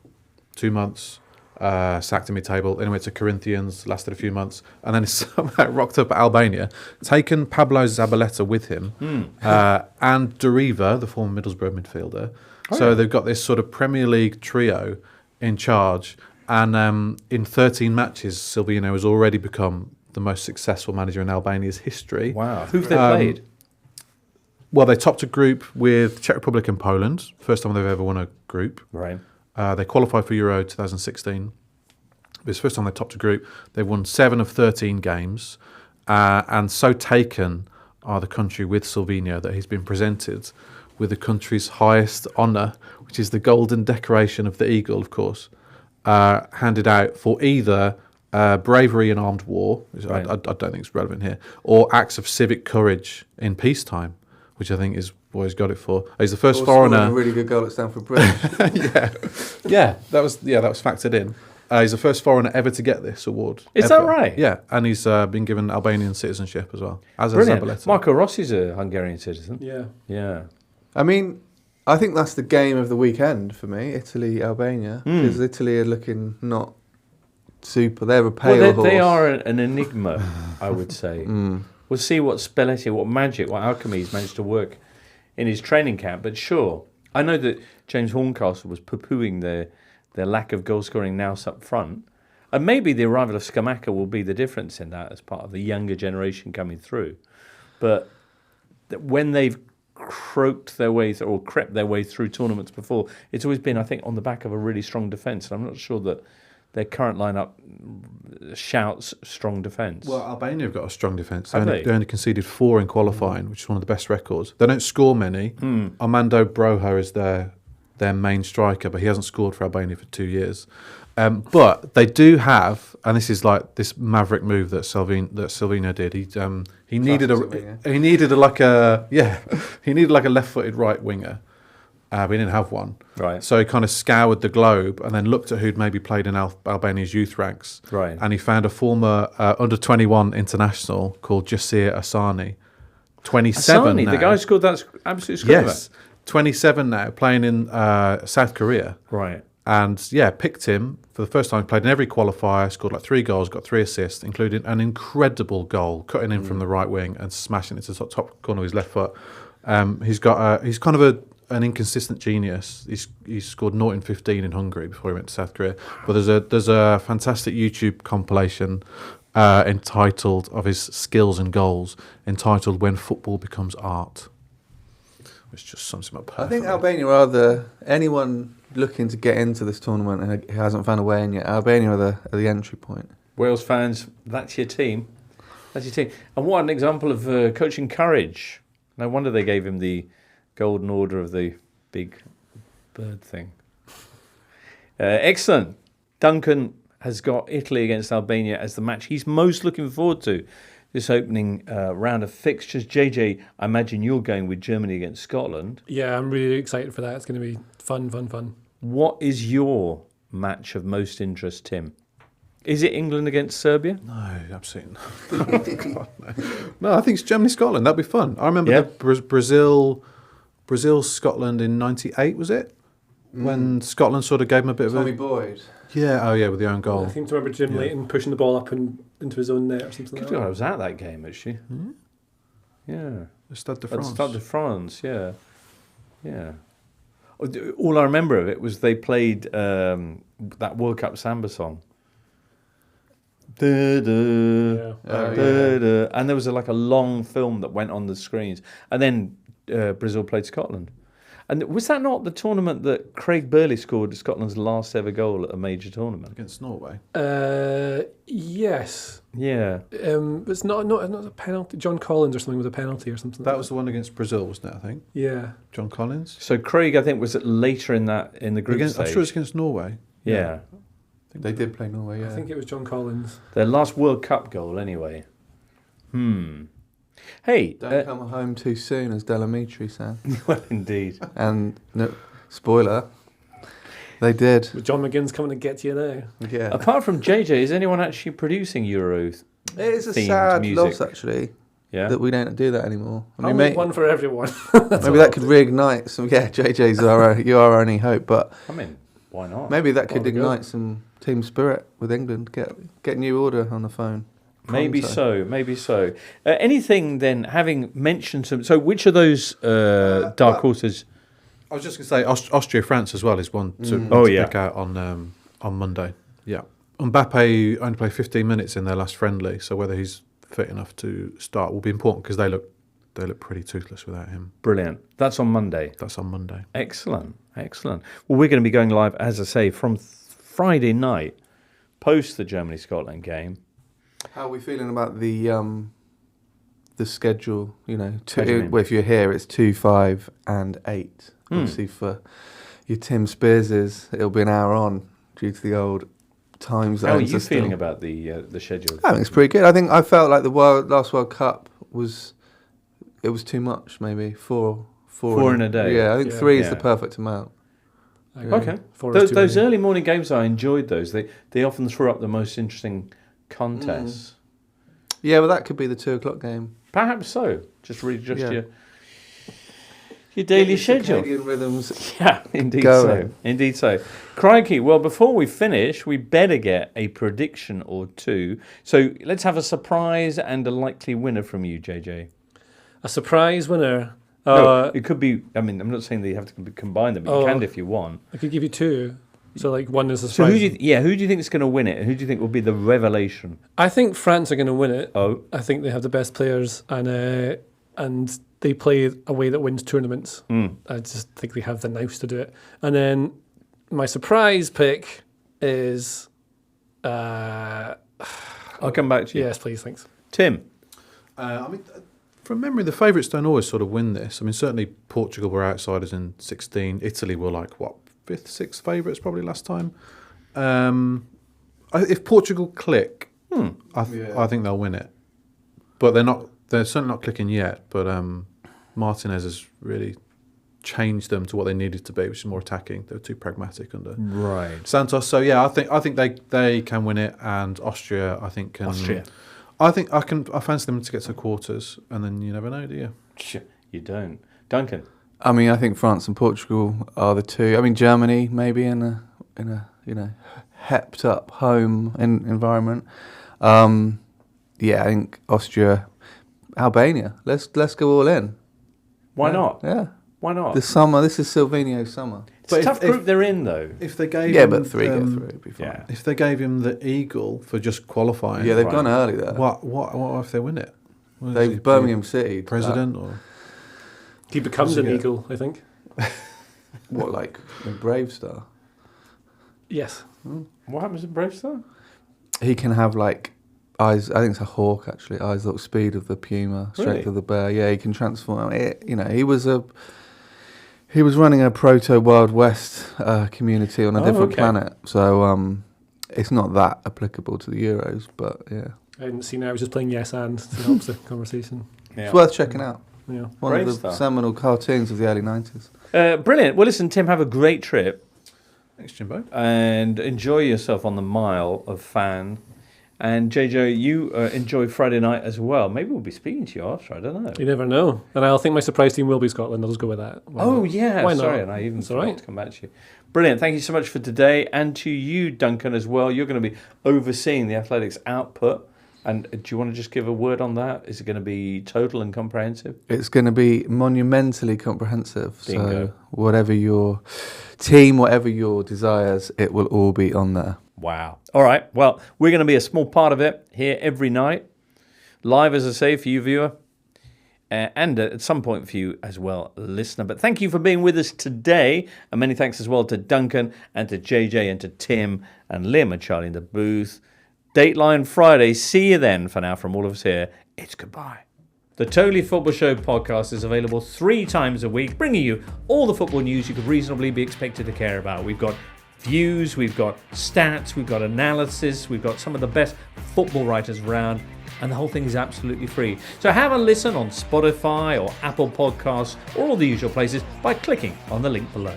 2 months. sacked in mid-table. Then he went to Corinthians, lasted a few months, and then somehow rocked up at Albania, taken Pablo Zabaleta with him, and Deriva, the former Middlesbrough midfielder. They've got this sort of Premier League trio in charge, and in 13 matches, Silvino has already become the most successful manager in Albania's history. Wow. Who've they played? Well, they topped a group with Czech Republic and Poland. First time they've ever won a group. Right. They qualified for Euro 2016. It's the first time they topped a group. They've won 7 of 13 games. And so taken are the country with Silvino that he's been presented with the country's highest honour, which is the Golden Decoration of the Eagle, of course, handed out for either bravery in armed war, which I don't think is relevant here, or acts of civic courage in peacetime, which I think is what he's got it for. He's the first foreigner. A really good goal at Stamford Bridge. That was factored in. He's the first foreigner ever to get this award. Is that right? Yeah, and he's been given Albanian citizenship as well. As Brilliant. a Zabaleta. Marco Rossi's a Hungarian citizen. Yeah. Yeah. I mean, I think that's the game of the weekend for me, Italy-Albania, because Italy are looking not super. They're a pale horse. They are an enigma, I would say. We'll see what Spalletti, what magic, what alchemy he's managed to work in his training camp. But sure, I know that James Horncastle was poo-pooing their lack of goal-scoring nous up front. And maybe the arrival of Scamacca will be the difference in that as part of the younger generation coming through. But when they've croaked their way or crept their way through tournaments before, it's always been, I think, on the back of a really strong defence. And I'm not sure that their current lineup shouts strong defence. Well, Albania have got a strong defence. They only conceded 4 in qualifying, which is one of the best records. They don't score many. Armando Broja is their main striker, but he hasn't scored for Albania for 2 years. But they do have, and this is like this maverick move that Silvino did. He needed a left-footed right winger. We didn't have one. Right. So he kind of scoured the globe and then looked at who'd maybe played in Albania's youth ranks. Right. And he found a former under-21 international called Jasir Asani, 27 Asani, now. the guy who scored that absolute screamer. Yes, 27 now, playing in South Korea. Right. And picked him for the first time. He played in every qualifier, scored like 3 goals, got 3 assists, including an incredible goal, cutting in from the right wing and smashing it to the top corner of his left foot. He's kind of an inconsistent genius. He's scored 0 in 15 in Hungary before he went to South Korea. But there's a fantastic YouTube compilation entitled of his skills and goals, entitled "When Football Becomes Art," which just sums him up perfectly. I think Albania are anyone looking to get into this tournament and who hasn't found a way in yet. Albania are the entry point. Wales fans, that's your team. That's your team. And what an example of coaching courage. No wonder they gave him the golden order of the big bird thing. Excellent. Duncan has got Italy against Albania as the match he's most looking forward to this opening round of fixtures. JJ, I imagine you're going with Germany against Scotland. Yeah, I'm really excited for that. It's going to be fun. What is your match of most interest, Tim? Is it England against Serbia? No, absolutely not. God, no, I think it's Germany-Scotland. That'd be fun. I remember Brazil, Scotland in '98, was it? When Scotland sort of gave him a bit Tommy of a... Boyd. Yeah, with the own goal. I seem to remember Jim Leighton pushing the ball up and into his own net or something like God, I that. was at that game, actually. Yeah. The Stade de At France. Stade de France, yeah. Yeah. All I remember of it was they played that World Cup samba song. Da, da, da, da. And there was a long film that went on the screens. And then Brazil played Scotland. And was that not the tournament that Craig Burley scored Scotland's last ever goal at a major tournament? Against Norway. Yes. Yeah. It's not a penalty. John Collins or something with a penalty or something. That was the one against Brazil, wasn't it, I think? Yeah. John Collins. So Craig, I think, was later in the group stage. I'm sure it was against Norway. Yeah. They did play Norway, yeah. I think it was John Collins. Their last World Cup goal, anyway. Hey. Don't come home too soon, as Delamitri said. Well, indeed. And, no, spoiler, they did. With John McGinn's coming to get you now. Yeah. Apart from JJ, is anyone actually producing Euro? It is a themed sad music? loss, actually, Yeah. that we don't do that anymore. I I'll mean, make one for everyone. maybe that could reignite some. Yeah, JJ's you are our only hope. But I'm in. Why not? Maybe that could Well, there we go. ignite some team spirit with England. Get new order on the phone. Maybe Pronto. so. Maybe so. Anything then? Having mentioned some, so which of those dark horses? I was just going to say Austria, France as well is one to pick out on Monday. Yeah, Mbappe only played 15 minutes in their last friendly, so whether he's fit enough to start will be important because they look pretty toothless without him. Brilliant. That's on Monday. That's on Monday. Excellent. Excellent. Well, we're going to be going live, as I say, from Friday night, post the Germany-Scotland game. How are we feeling about the schedule? You know, How do you mean? if you're here, it's 2, 5, and 8. Obviously, for your Tim Spearses, it'll be an hour on due to the old time zones. How are you feeling about the schedule? I think it's pretty good. I felt like the last World Cup was too much. Maybe four in a day. Yeah, I think 3 is the perfect amount. Okay. Four is too Those many. early morning games, I enjoyed those. They often throw up the most interesting contests. Yeah, but that could be the 2 o'clock game. Perhaps so. Just readjust Yeah. your daily Get your schedule. circadian rhythms. Yeah, indeed Going. so. Indeed so. Crikey. Well, before we finish, we better get a prediction or two. So let's have a surprise and a likely winner from you, JJ. A surprise winner. No, it could be. I mean, I'm not saying that you have to combine them. But you can if you want. I could give you 2. So like one is a So surprise. who do you think is going to win it, and who do you think will be the revelation? I think France are going to win it. Oh, I think they have the best players, and they play a way that wins tournaments. I just think they have the nous to do it. And then my surprise pick is. I'll come back to you. Yes, please, thanks. Tim. I mean, from memory, the favourites don't always sort of win this. I mean, certainly Portugal were outsiders in 16. Italy were like, what, 5th, 6th favourites probably last time. If Portugal click, I think they'll win it. But they're certainly not clicking yet. But Martinez has really changed them to what they needed to be, which is more attacking. They were too pragmatic under Right. Santos. So yeah, I think they can win it, and Austria I think can. Austria. I think I fancy them to get to quarters, and then you never know, do you? You don't. Duncan. I mean, I think France and Portugal are the 2. I mean, Germany maybe in a hepped up home environment. Yeah, I think Austria, Albania. Let's go all in. Why not? Yeah, Why not? this summer. This is Silvino's summer. It's a tough group they're in, though. If they gave Yeah, him, but 3 get through. It'd be fine. Yeah. if they gave him the eagle for just qualifying, Yeah, they've Right. gone early there. what if they win it? What is They've he, Birmingham City president or He becomes Does an he eagle, I think. What, like a Brave Star? Yes. What happens in Brave Star? He can have like eyes. I think it's a hawk actually. Eyes look speed of the puma, strength Really? of the bear. Yeah, he can transform. He was running a proto Wild West community on a different okay. planet. So it's not that applicable to the Euros, but yeah, I didn't see now. I was just playing yes and to help the conversation. it's worth checking out. Yeah. One Brave of the Star. seminal cartoons of the early 90s. Brilliant. Well, listen, Tim, have a great trip Thanks, Jimbo. and enjoy yourself on the mile of fan. And JJ, you enjoy Friday night as well. Maybe we'll be speaking to you after. I don't know. You never know. And I think my surprise team will be Scotland. I'll just go with that. Why Oh, not? yeah. Why Sorry, not? and I even It's forgot all right. to come back to you. Brilliant. Thank you so much for today. And to you, Duncan, as well. You're going to be overseeing the athletics output. And do you want to just give a word on that? Is it going to be total and comprehensive? It's going to be monumentally comprehensive. Bingo. So whatever your team, whatever your desires, it will all be on there. Wow. All right. Well, we're going to be a small part of it here every night. Live, as I say, for you, viewer. And at some point for you as well, listener. But thank you for being with us today. And many thanks as well to Duncan and to JJ and to Tim and Liam and Charlie in the booth. Dateline Friday. See you then. For now, from all of us here, it's goodbye. The Totally Football Show podcast is available 3 times a week, bringing you all the football news you could reasonably be expected to care about. We've got views, we've got stats, we've got analysis, we've got some of the best football writers around, and the whole thing is absolutely free. So have a listen on Spotify or Apple Podcasts or all the usual places by clicking on the link below.